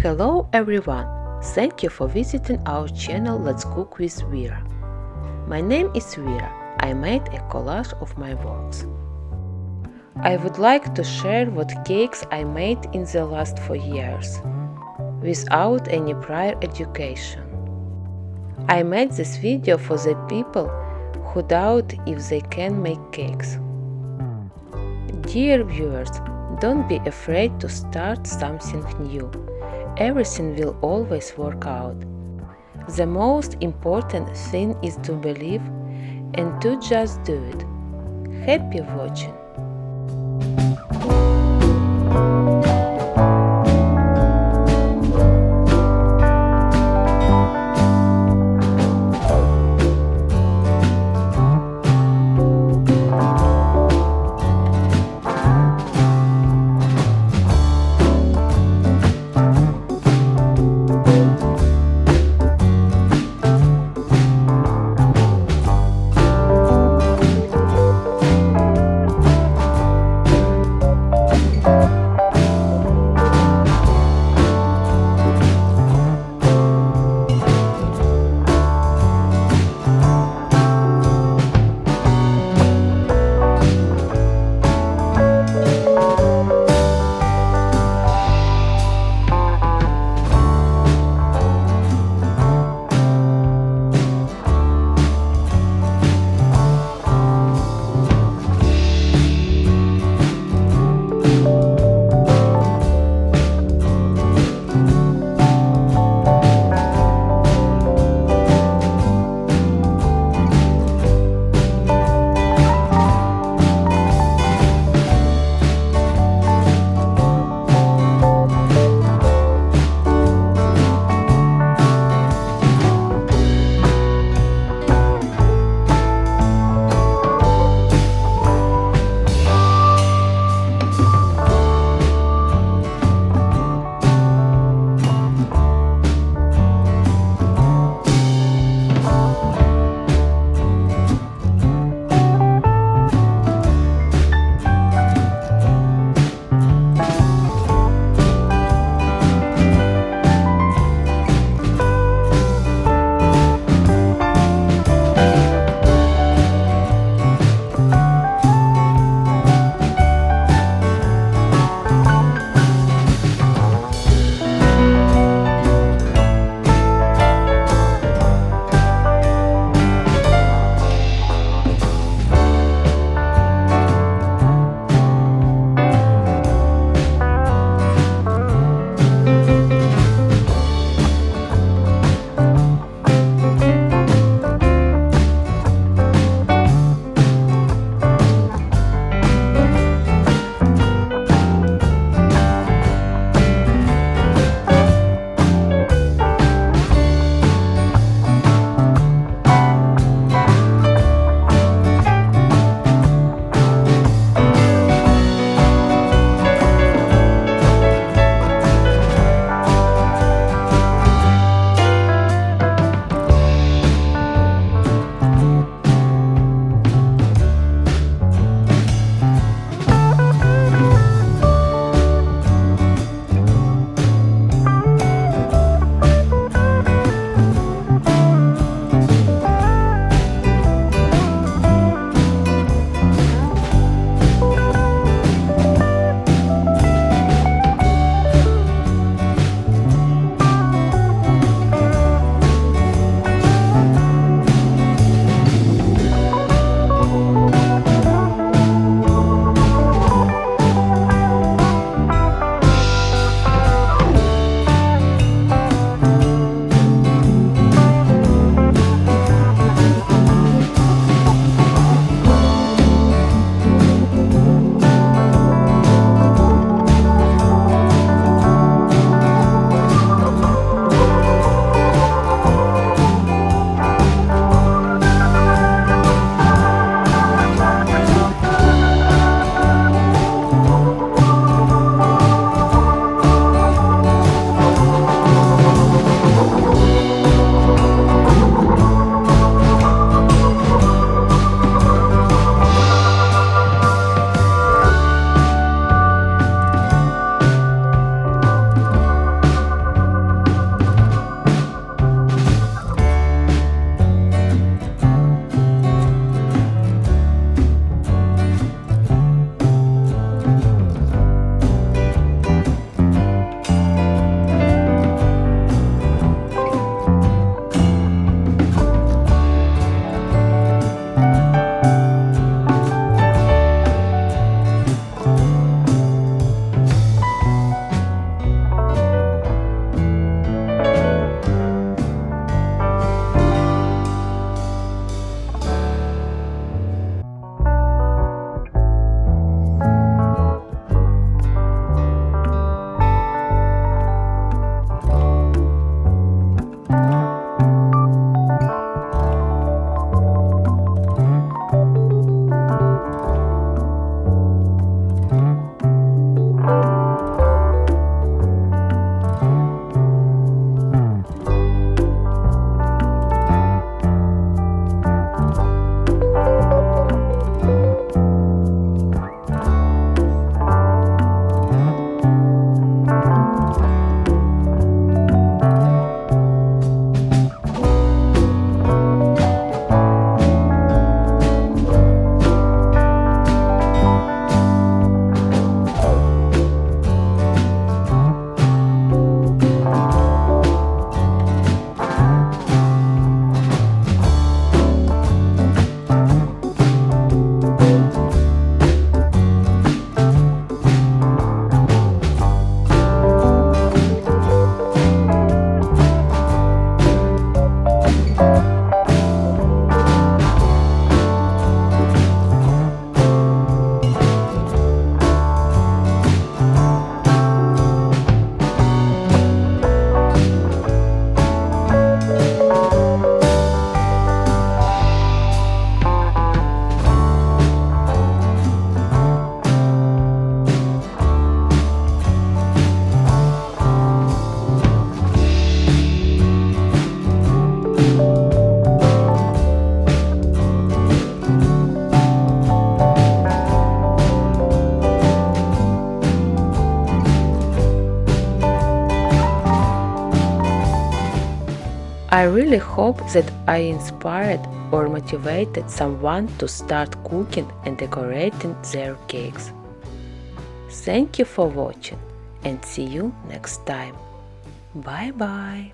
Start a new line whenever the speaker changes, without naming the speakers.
Hello everyone! Thank you for visiting our channel Let's Cook with Vira. My name is Vira. I made a collage of my works. I would like to share what cakes I made in the last 4 years, without any prior education. I made this video for the people who doubt if they can make cakes. Dear viewers, don't be afraid to start something new. Everything will always work out. The most important thing is to believe and to just do it. Happy watching! I really hope that I inspired or motivated someone to start cooking and decorating their cakes. Thank you for watching and see you next time. Bye bye!